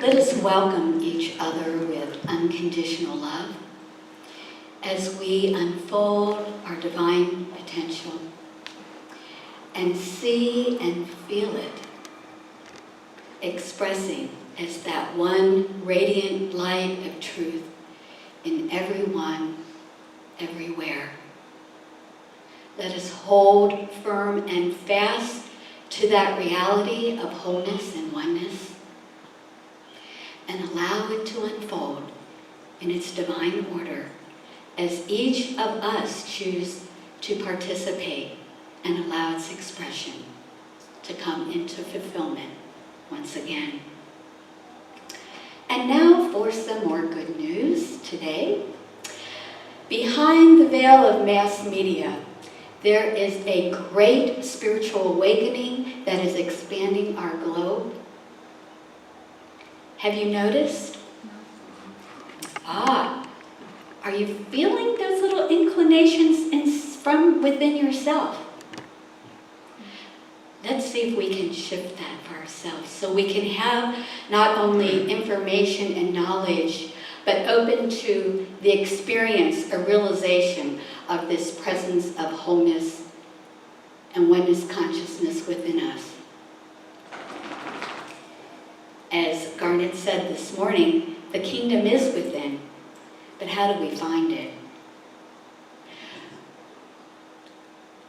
Let us welcome each other with unconditional love as we unfold our divine potential and see and feel it, expressing as that one radiant light of truth in everyone, everywhere. Let us hold firm and fast to that reality of wholeness and oneness, and allow it to unfold in its divine order as each of us choose to participate and allow its expression to come into fulfillment once again. And now for some more good news today. Behind the veil of mass media, there is a great spiritual awakening that is expanding our globe. Have you noticed? Are you feeling those little inclinations from within yourself? Let's see if we can shift that for ourselves so we can have not only information and knowledge, but open to the experience or realization of this presence of wholeness and oneness consciousness within us. As Garnet said this morning, the kingdom is within, but how do we find it?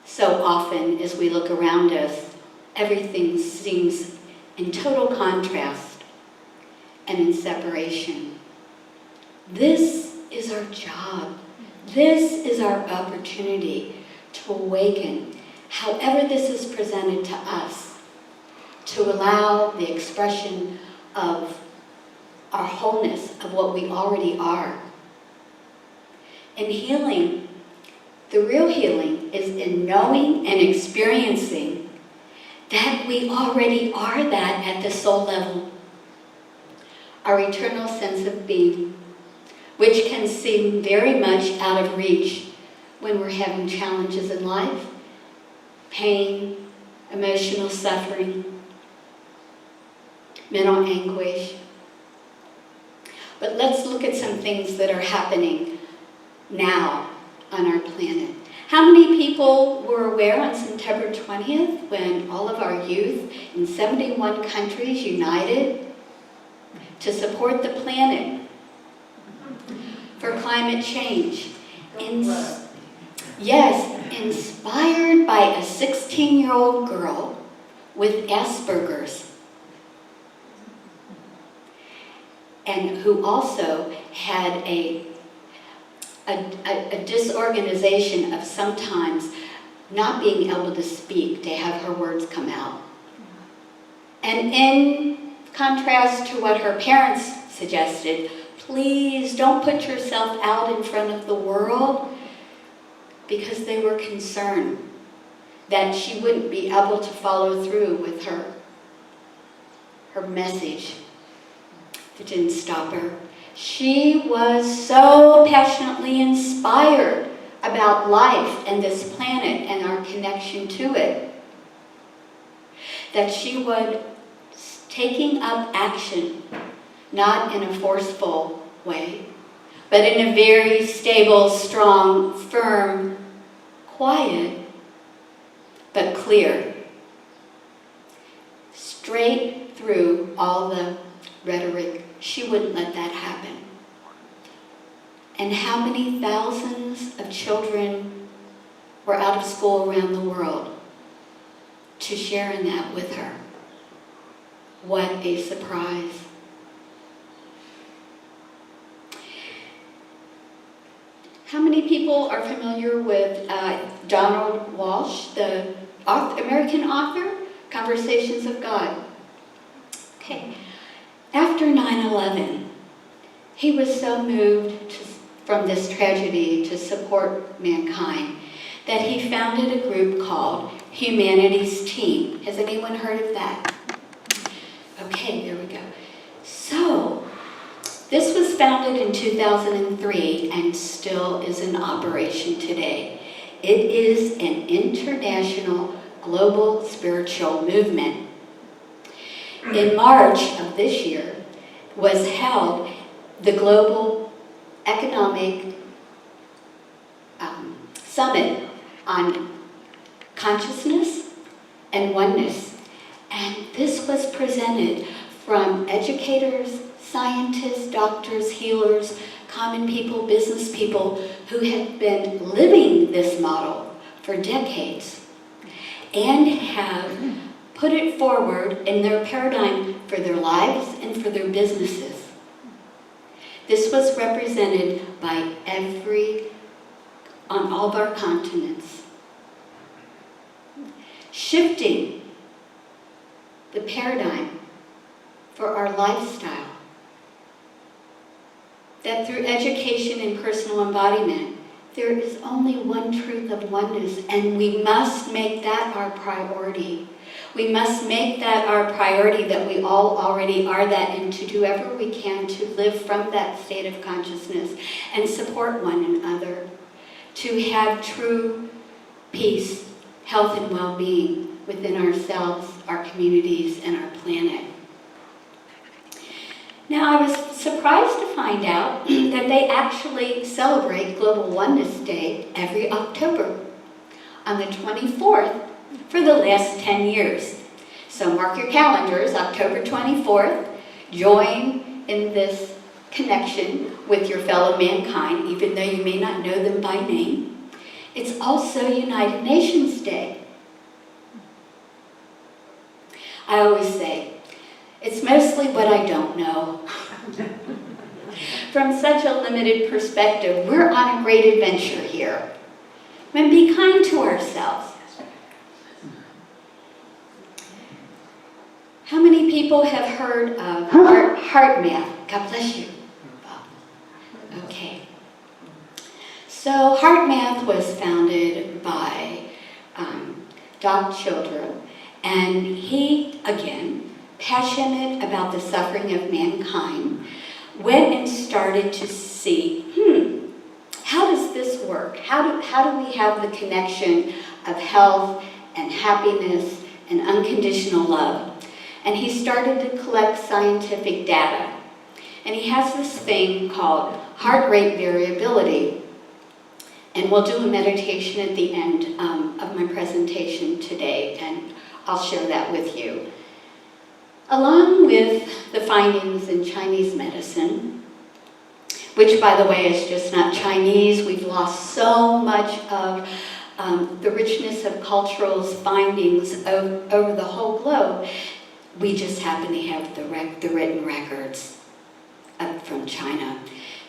So often, as we look around us, everything seems in total contrast and in separation. This is our job. This is our opportunity to awaken, however this is presented to us, to allow the expression of our wholeness, of what we already are. In healing, the real healing is in knowing and experiencing that we already are that at the soul level. Our eternal sense of being, which can seem very much out of reach when we're having challenges in life, pain, emotional suffering, mental anguish. But let's look at some things that are happening now on our planet. How many people were aware on September 20th when all of our youth in 71 countries united to support the planet for climate change? Yes, inspired by a 16-year-old girl with Asperger's, and who also had a disorganization of sometimes not being able to speak, to have her words come out. And in contrast to what her parents suggested, please don't put yourself out in front of the world, because they were concerned that she wouldn't be able to follow through with her message. It didn't stop her. She was so passionately inspired about life and this planet and our connection to it that she was taking up action, not in a forceful way, but in a very stable, strong, firm, quiet, but clear, straight through all the rhetoric. She wouldn't let that happen. And how many thousands of children were out of school around the world to share in that with her? What a surprise. How many people are familiar with Donald Walsh, the American author, Conversations of God? Okay. After 9/11, he was so moved from this tragedy to support mankind that he founded a group called Humanity's Team. Has anyone heard of that? Okay, there we go. So, this was founded in 2003 and still is in operation today. It is an international global spiritual movement. In March of this year, was held the Global Economic Summit on Consciousness and Oneness. And this was presented from educators, scientists, doctors, healers, common people, business people who had been living this model for decades and have put it forward in their paradigm for their lives and for their businesses. This was represented by on all of our continents. Shifting the paradigm for our lifestyle. That through education and personal embodiment, there is only one truth of oneness, and we must make that our priority. We must make that our priority, that we all already are that, and to do whatever we can to live from that state of consciousness and support one another, to have true peace, health, and well-being within ourselves, our communities, and our planet. Now, I was surprised to find out that they actually celebrate Global Oneness Day every October on the 24th for the last 10 years. So mark your calendars, October 24th, join in this connection with your fellow mankind, even though you may not know them by name. It's also United Nations Day. I always say, it's mostly what I don't know. From such a limited perspective, we're on a great adventure here. And be kind to ourselves. How many people have heard of heart math? God bless you. Okay. So heart math was founded by Doc Children, and he, again, passionate about the suffering of mankind, went and started to see, how does this work? How do we have the connection of health and happiness and unconditional love? And he started to collect scientific data. And he has this thing called heart rate variability. And we'll do a meditation at the end of my presentation today, and I'll share that with you. Along with the findings in Chinese medicine, which, by the way, is just not Chinese. We've lost so much of the richness of cultural findings over the whole globe. We just happen to have the written records from China.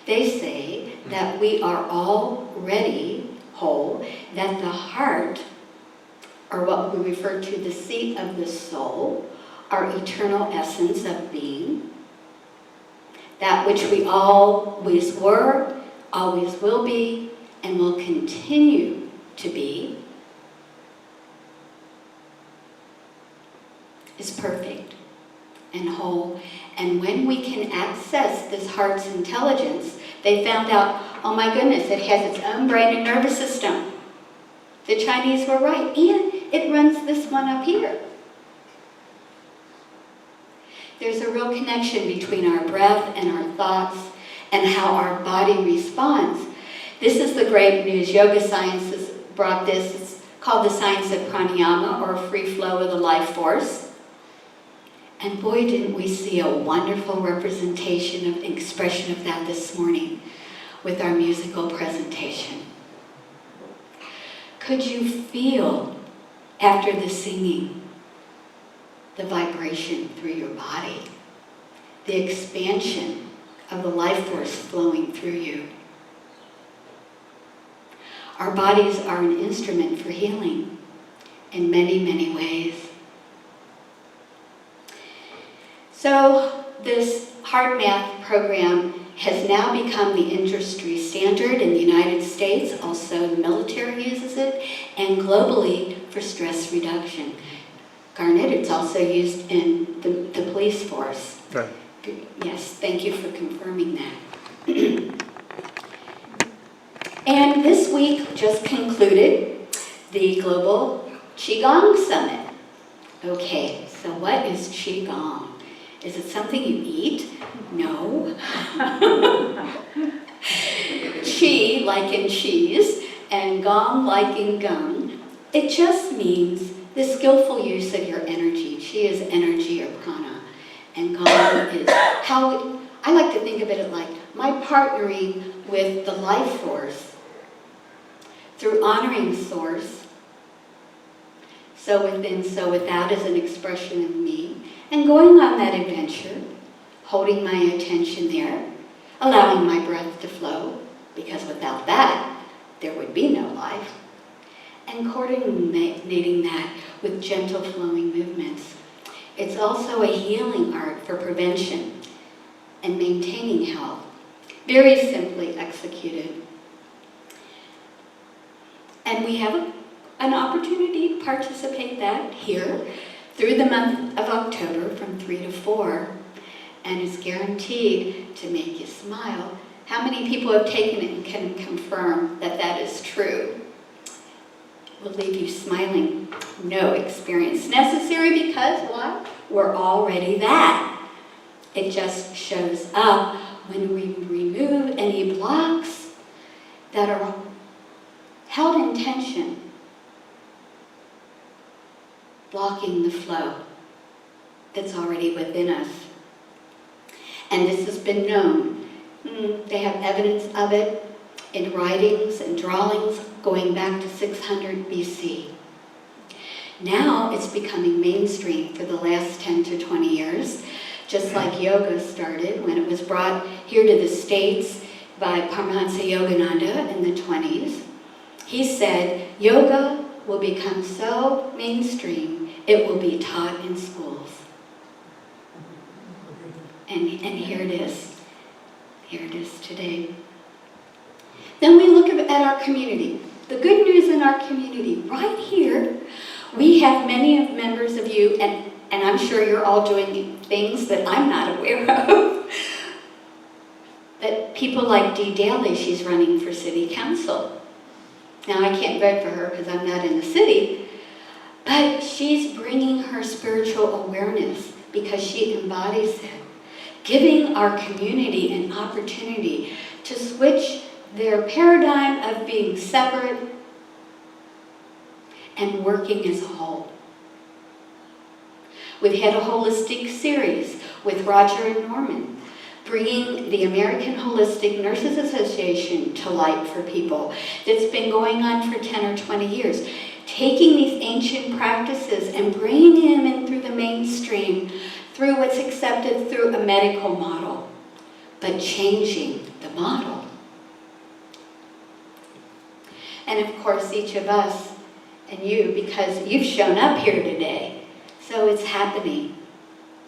They say that we are already whole, that the heart, or what we refer to the seat of the soul, our eternal essence of being, that which we always were, always will be, and will continue to be, is perfect and whole. And when we can access this heart's intelligence, they found out, oh my goodness, it has its own brain and nervous system. The Chinese were right, and it runs this one up here. There's a real connection between our breath and our thoughts and how our body responds. This is the great news. Yoga sciences brought this. It's called the science of pranayama, or free flow of the life force. And boy, didn't we see a wonderful representation of expression of that this morning with our musical presentation. Could you feel, after the singing, the vibration through your body, the expansion of the life force flowing through you? Our bodies are an instrument for healing in many, many ways. So this heart math program has now become the industry standard in the United States. Also, the military uses it, and globally for stress reduction. Garnet, it's also used in the police force. Right. Yes, thank you for confirming that. And this week just concluded the Global Qigong Summit. Okay, so what is Qigong? Is it something you eat? No. like in cheese, and gong like in gung. It just means the skillful use of your energy. Chi is energy or prana, and gong is how, I like to think of it like my partnering with the life force through honoring source, so within, so without is an expression of me, and going on that adventure, holding my attention there, allowing my breath to flow, because without that, there would be no life, and coordinating that with gentle flowing movements. It's also a healing art for prevention and maintaining health, very simply executed. And we have an opportunity to participate that here through the month of October from 3 to 4, and it's guaranteed to make you smile. How many people have taken it and can confirm that that is true? Will leave you smiling. No experience necessary, because what? We're already that. It just shows up when we remove any blocks that are held in tension, blocking the flow that's already within us. And this has been known. They have evidence of it in writings and drawings going back to 600 BC. Now it's becoming mainstream for the last 10 to 20 years, just like yoga started when it was brought here to the States by Paramahansa Yogananda in the 20s. He said, yoga will become so mainstream, it will be taught in schools. And here it is. Here it is today. Then we look at our community. The good news in our community, right here, we have many members of you, and I'm sure you're all doing things that I'm not aware of. That people like Dee Daly, she's running for city council. Now, I can't vote for her because I'm not in the city, but she's bringing her spiritual awareness because she embodies it, giving our community an opportunity to switch their paradigm of being separate and working as a whole. We've had a holistic series with Roger and Norman, bringing the American Holistic Nurses Association to light for people. That's been going on for 10 or 20 years. Taking these ancient practices and bringing them in through the mainstream, through what's accepted through a medical model, but changing the model. And of course, each of us and you, because you've shown up here today, so it's happening.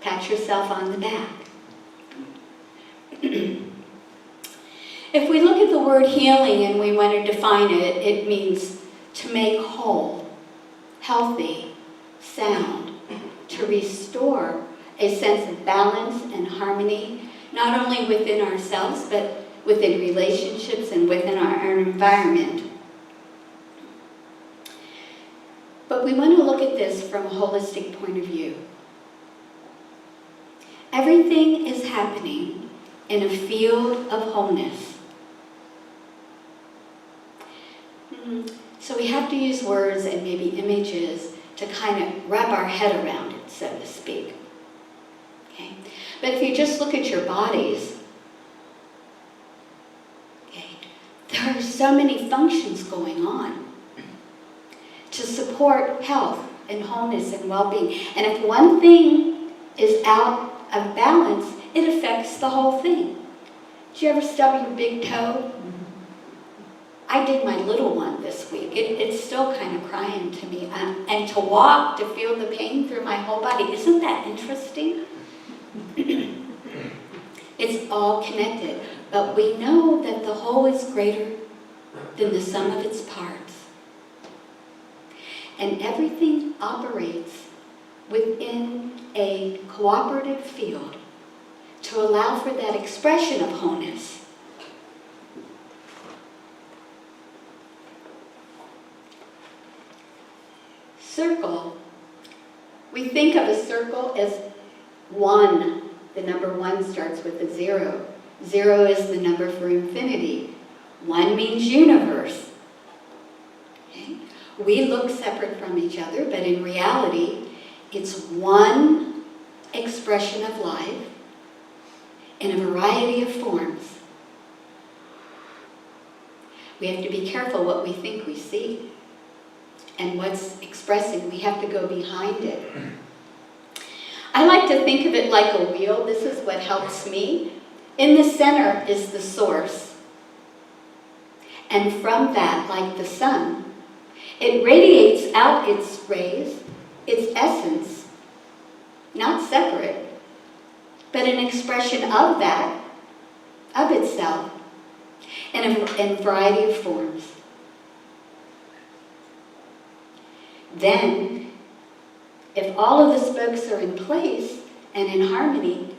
Pat yourself on the back. If we look at the word healing and we want to define it, it means to make whole, healthy, sound, to restore a sense of balance and harmony, not only within ourselves, but within relationships and within our environment. But we want to look at this from a holistic point of view. Everything is happening in a field of wholeness. So we have to use words and maybe images to kind of wrap our head around it, so to speak. Okay? But if you just look at your bodies, okay, there are so many functions going on to support health and wholeness and well-being. And if one thing is out of balance, it affects the whole thing. Did you ever stub your big toe? I did my little one this week. It's still kind of crying to me. And to walk, to feel the pain through my whole body. Isn't that interesting? It's all connected. But we know that the whole is greater than the sum of its parts. And everything operates within a cooperative field to allow for that expression of wholeness. Circle. We think of a circle as one. The number 1 starts with a 0. 0 is the number for infinity. One means universe. Okay? We look separate from each other, but in reality, it's one expression of life in a variety of forms. We have to be careful what we think we see and what's expressing. We have to go behind it. I like to think of it like a wheel. This is what helps me. In the center is the source. And from that, like the sun, it radiates out its rays, its essence, not separate, but an expression of that, of itself, in a variety of forms. Then, if all of the spokes are in place and in harmony,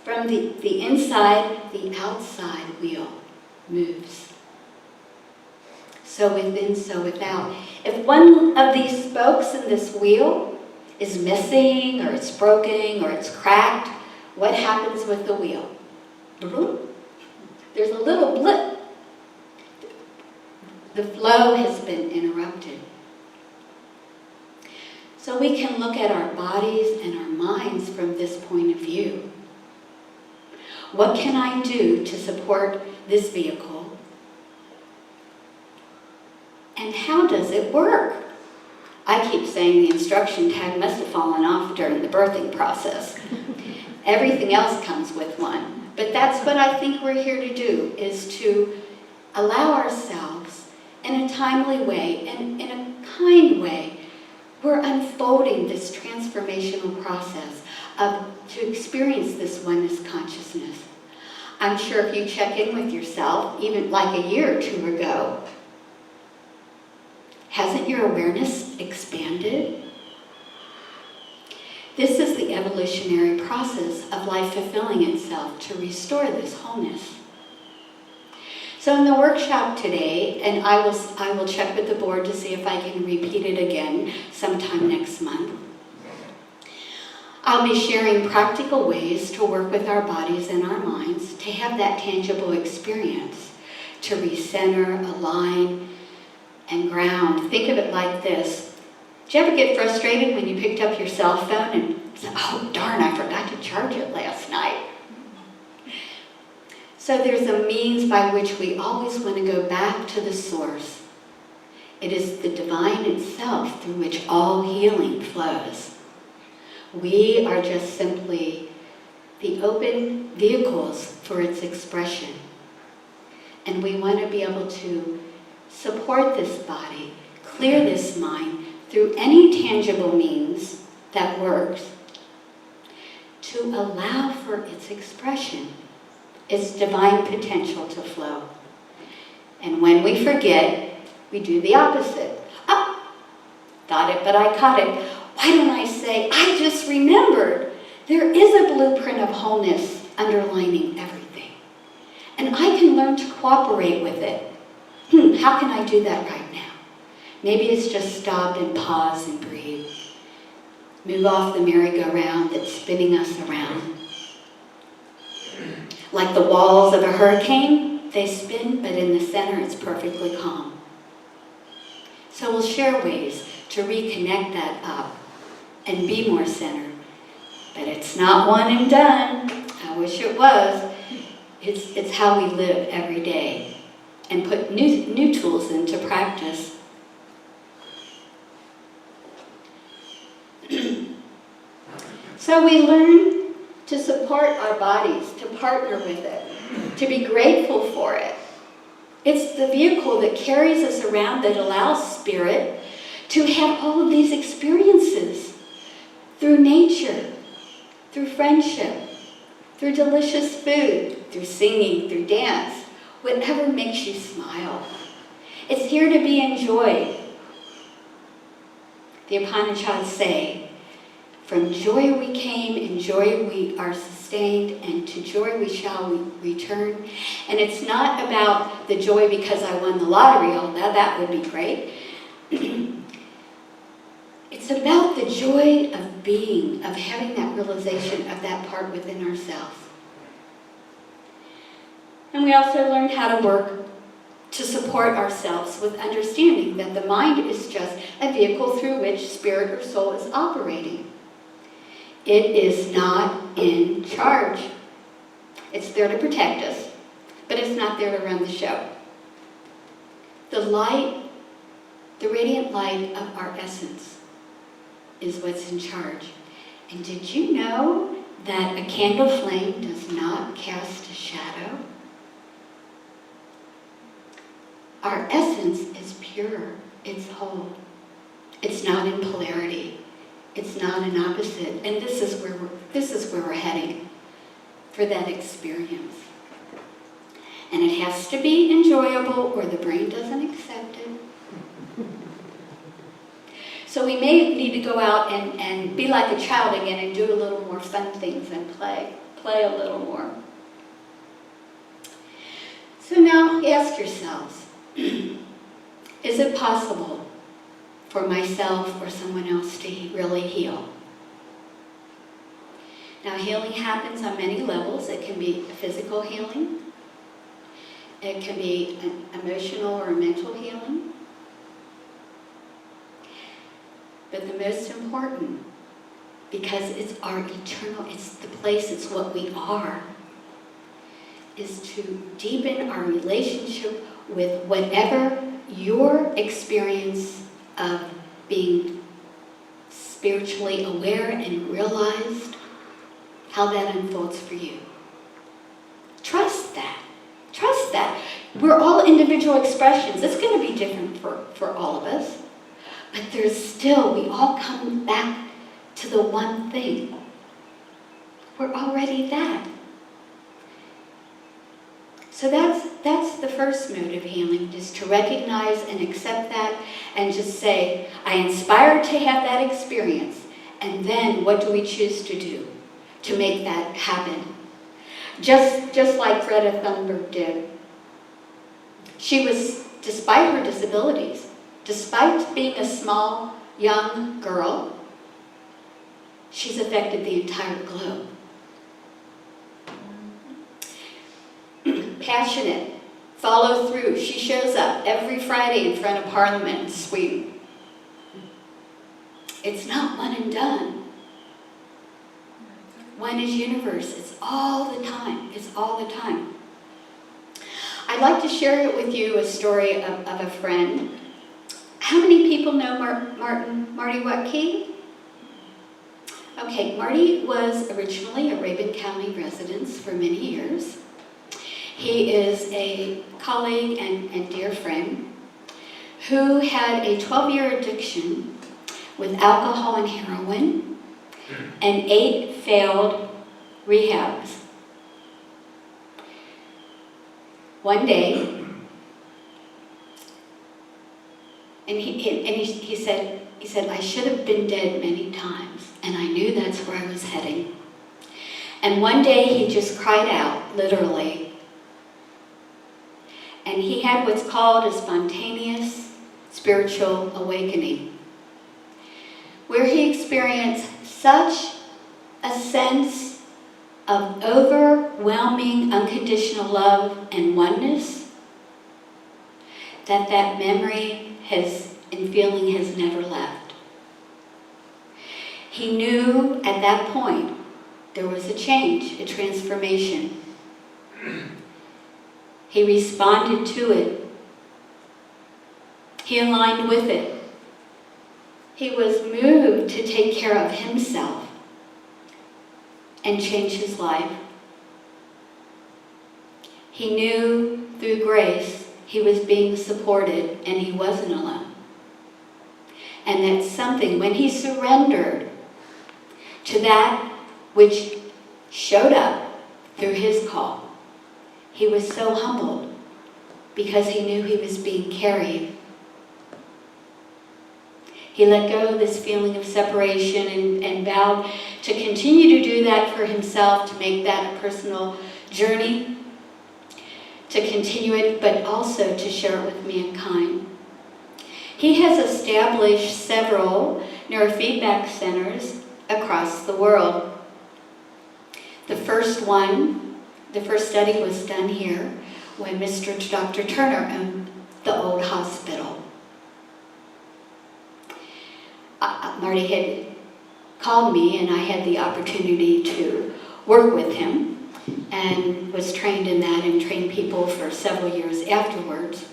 from the inside, the outside wheel moves. So within, so without. If one of these spokes in this wheel is missing, or it's broken, or it's cracked, what happens with the wheel? There's a little blip. The flow has been interrupted. So we can look at our bodies and our minds from this point of view. What can I do to support this vehicle? And how does it work? I keep saying the instruction tag must have fallen off during the birthing process. Everything else comes with one. But that's what I think we're here to do, is to allow ourselves in a timely way and in a kind way. We're unfolding this transformational process to experience this oneness consciousness. I'm sure if you check in with yourself, even like a year or two ago, hasn't your awareness expanded? This is the evolutionary process of life fulfilling itself to restore this wholeness. So in the workshop today, and I will check with the board to see if I can repeat it again sometime next month, I'll be sharing practical ways to work with our bodies and our minds to have that tangible experience, to recenter, align, and ground. Think of it like this. Did you ever get frustrated when you picked up your cell phone and said, oh darn, I forgot to charge it last night? So there's a means by which we always want to go back to the source. It is the divine itself through which all healing flows. We are just simply the open vehicles for its expression. And we want to be able to support this body, clear this mind through any tangible means that works to allow for its expression, its divine potential to flow. And when we forget, we do the opposite. Oh, thought it, but I caught it. Why don't I say, I just remembered there is a blueprint of wholeness underlining everything. And I can learn to cooperate with it. How can I do that right now? Maybe it's just stop and pause and breathe. Move off the merry-go-round that's spinning us around. Like the walls of a hurricane, they spin, but in the center it's perfectly calm. So we'll share ways to reconnect that up and be more centered. But it's not one and done. I wish it was. It's how we live every day and put new tools into practice. So we learn to support our bodies, to partner with it, to be grateful for it. It's the vehicle that carries us around, that allows spirit to have all of these experiences through nature, through friendship, through delicious food, through singing, through dance, whatever makes you smile. It's here to be enjoyed. The Upanishads say, from joy we came, in joy we are sustained, and to joy we shall return. And it's not about the joy because I won the lottery, although that would be great. It's about the joy of being, of having that realization of that part within ourselves. And we also learn how to work to support ourselves with understanding that the mind is just a vehicle through which spirit or soul is operating. It is not in charge. It's there to protect us, but it's not there to run the show. The light, the radiant light of our essence is what's in charge. And did you know that a candle flame does not cast a shadow? Our essence is pure, it's whole. It's not in polarity. It's not an opposite. And this is where we're heading for that experience. And it has to be enjoyable or the brain doesn't accept it. So we may need to go out and be like a child again and do a little more fun things and play a little more. So now ask yourselves, is it possible for myself or someone else to really heal? Now, healing happens on many levels. It can be physical healing. It can be an emotional or mental healing. But the most important, because it's our eternal, it's the place, it's what we are, is to deepen our relationship with whatever your experience of being spiritually aware and realized, how that unfolds for you. Trust that. Trust that. We're all individual expressions. It's going to be different for all of us. But there's still, we all come back to the one thing. We're already that. So that's the first mode of healing, is to recognize and accept that and just say, I inspired to have that experience. And then what do we choose to do to make that happen? Just like Greta Thunberg did. She was, despite her disabilities, despite being a small, young girl, she's affected the entire globe. Passionate, follow through. She shows up every Friday in front of Parliament in Sweden. It's not one and done. One is universe. It's all the time. It's all the time. I'd like to share with you a story of a friend. How many people know Marty Watkey? Okay, Marty was originally a Rabun County resident for many years. He is a colleague and dear friend who had a 12-year addiction with alcohol and heroin and 8 failed rehabs. One day, and he said, I should have been dead many times, and I knew that's where I was heading. And one day he just cried out, literally, and he had what's called a spontaneous spiritual awakening, where he experienced such a sense of overwhelming unconditional love and oneness that memory and feeling has never left. He knew at that point there was a change, a transformation. He responded to it. He aligned with it. He was moved to take care of himself and change his life. He knew through grace he was being supported and he wasn't alone. And that's something, when he surrendered to that which showed up through his call, he was so humbled because he knew he was being carried. He let go of this feeling of separation and vowed to continue to do that for himself, to make that a personal journey, to continue it, but also to share it with mankind. He has established several neurofeedback centers across the world. The first study was done here when Dr. Turner owned the old hospital. Marty had called me, and I had the opportunity to work with him and was trained in that and trained people for several years afterwards.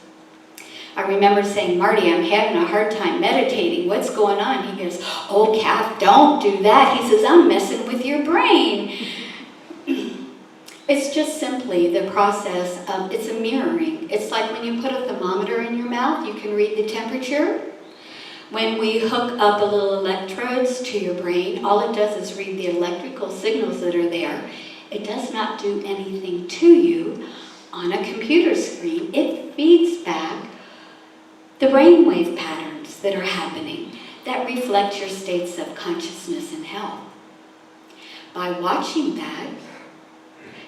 I remember saying, Marty, I'm having a hard time meditating. What's going on? He goes, oh, Kath, don't do that. He says, I'm messing with your brain. It's just simply the process of, it's a mirroring. It's like when you put a thermometer in your mouth, you can read the temperature. When we hook up a little electrodes to your brain, all it does is read the electrical signals that are there. It does not do anything to you on a computer screen. It feeds back the brainwave patterns that are happening that reflect your states of consciousness and health. By watching that,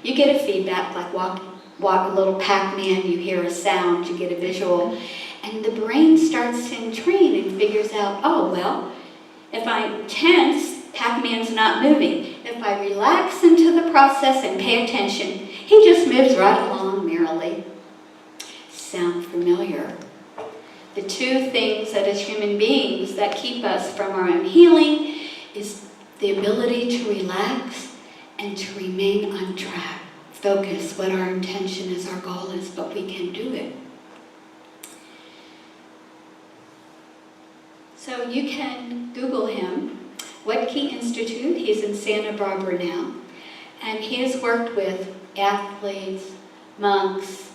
you get a feedback like walk a little Pac-Man, you hear a sound, you get a visual, and the brain starts to entrain and figures out, oh, well, if I'm tense, Pac-Man's not moving. If I relax into the process and pay attention, he just moves right along merrily. Sound familiar? The two things that as human beings that keep us from our own healing is the ability to relax and to remain on track. Focus what our intention is, our goal is, but we can do it. So you can Google him, Wetke Institute. He's in Santa Barbara now. And he has worked with athletes, monks,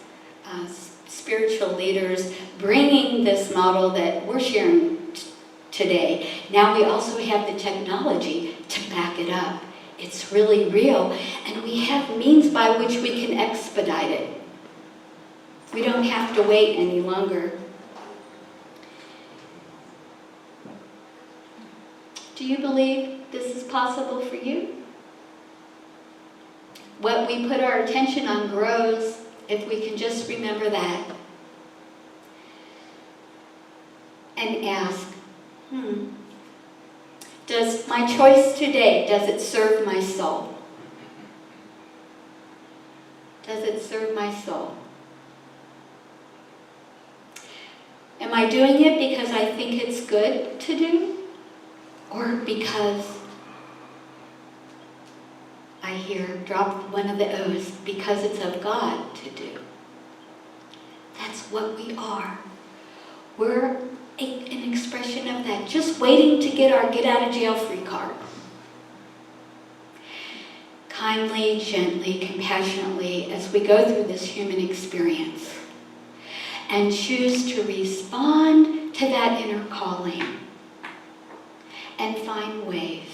spiritual leaders, bringing this model that we're sharing today. Now we also have the technology to back it up. It's really real, and we have means by which we can expedite it. We don't have to wait any longer. Do you believe this is possible for you? What we put our attention on grows if we can just remember that. And ask, does my choice today, does it serve my soul? Does it serve my soul? Am I doing it because I think it's good to do? Or because I hear, drop one of the O's, because it's of God to do? That's what we are. We're an expression of that, just waiting to get our get out of jail free card. Kindly, gently, compassionately, as we go through this human experience and choose to respond to that inner calling and find ways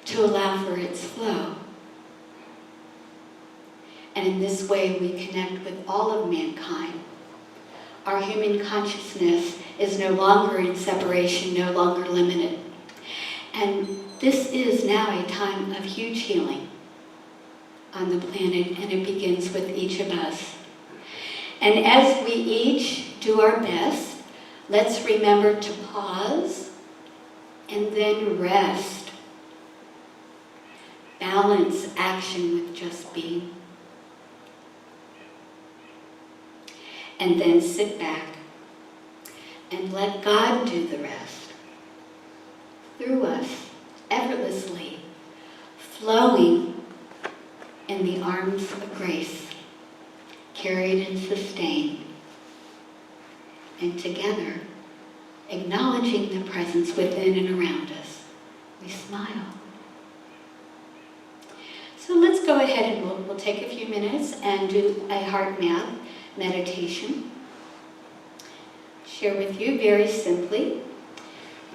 to allow for its flow. And in this way we connect with all of mankind. Our human consciousness is no longer in separation, no longer limited. And this is now a time of huge healing on the planet, and it begins with each of us. And as we each do our best, let's remember to pause and then rest. Balance action with just being. And then sit back and let God do the rest through us, effortlessly, flowing in the arms of grace, carried and sustained, and together, acknowledging the presence within and around us, we smile. So let's go ahead and we'll take a few minutes and do a heart math meditation. Share with you very simply.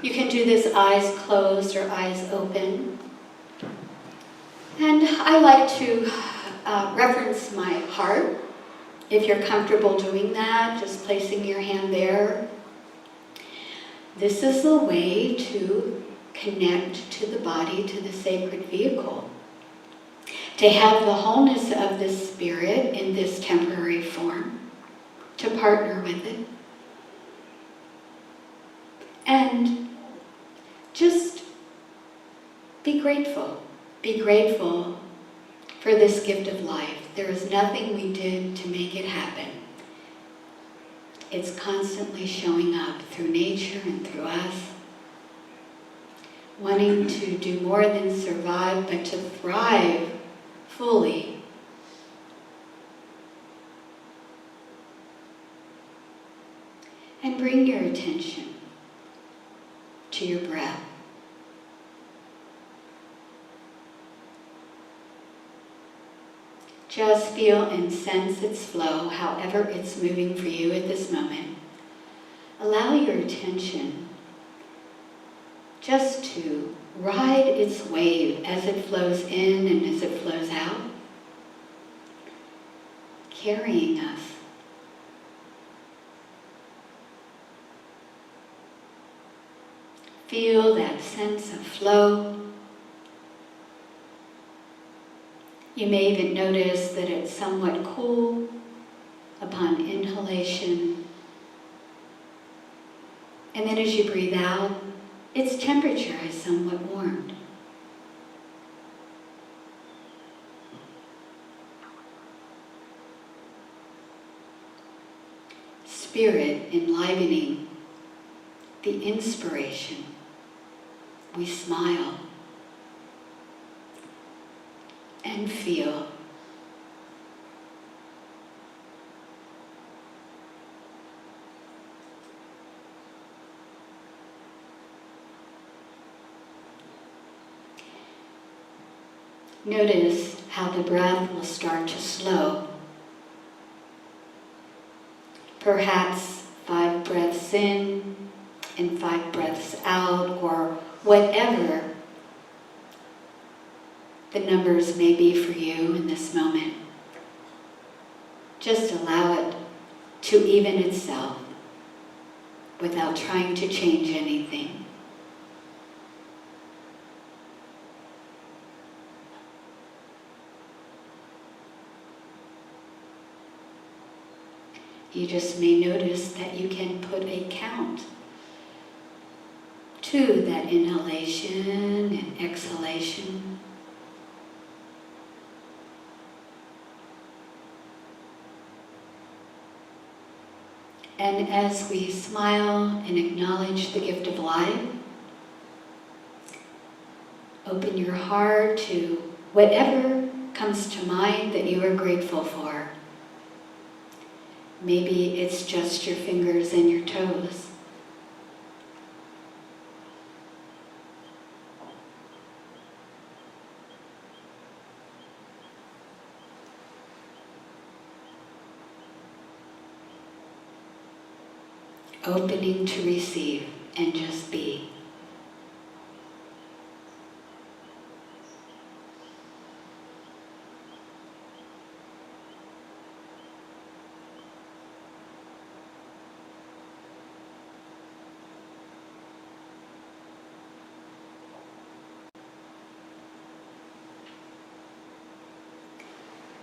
You can do this eyes closed or eyes open. And I like to reference my heart. If you're comfortable doing that, just placing your hand there. This is a way to connect to the body, to the sacred vehicle. To have the wholeness of the spirit in this temporary form, to partner with it. And just be grateful. Be grateful for this gift of life. There is nothing we did to make it happen. It's constantly showing up through nature and through us, wanting to do more than survive, but to thrive fully. And bring your attention to your breath. Just feel and sense its flow, however it's moving for you at this moment. Allow your attention just to ride its wave as it flows in and as it flows out, carrying us. Feel that sense of flow. You may even notice that it's somewhat cool upon inhalation. And then as you breathe out, its temperature is somewhat warmed. Spirit enlivening the inspiration. We smile and feel. Notice how the breath will start to slow. Perhaps 5 breaths in and 5 breaths out, or whatever the numbers may be for you in this moment. Just allow it to even itself without trying to change anything. You just may notice that you can put a count to that inhalation and exhalation. And as we smile and acknowledge the gift of life, open your heart to whatever comes to mind that you are grateful for. Maybe it's just your fingers and your toes. Opening to receive and just be.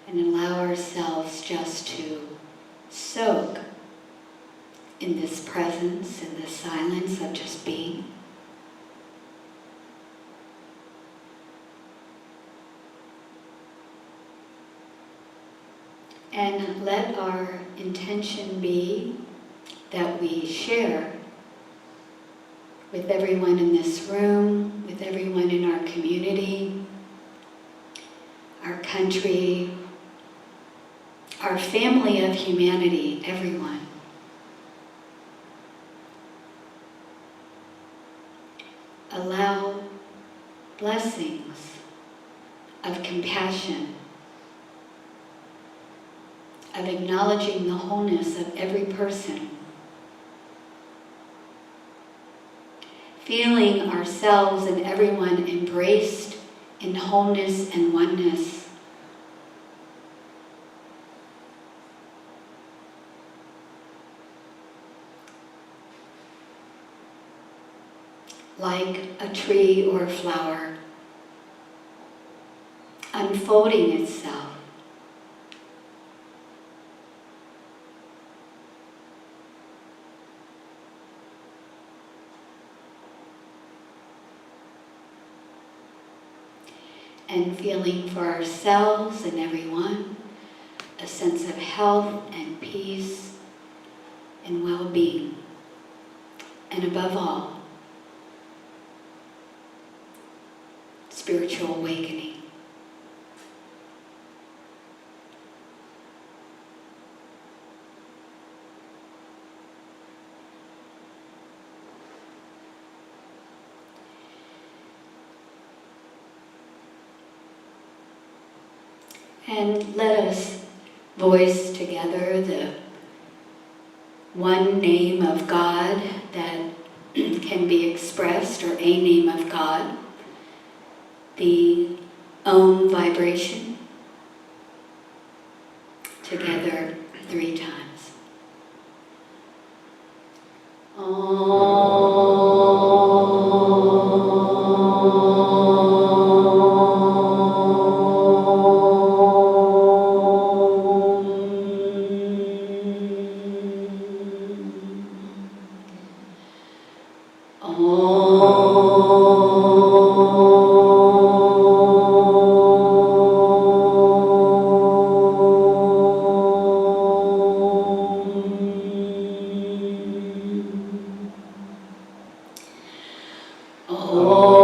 And allow ourselves just to soak in this presence, in this silence of just being. And let our intention be that we share with everyone in this room, with everyone in our community, our country, our family of humanity, everyone. Allow blessings of compassion, of acknowledging the wholeness of every person, feeling ourselves and everyone embraced in wholeness and oneness. Like a tree or a flower, unfolding itself. and feeling for ourselves and everyone a sense of health and peace and well-being. And above all, spiritual awakening. And let us voice together the one name of God that can be expressed, or a name of God, the Om vibration, together 3 times. Om. Oh.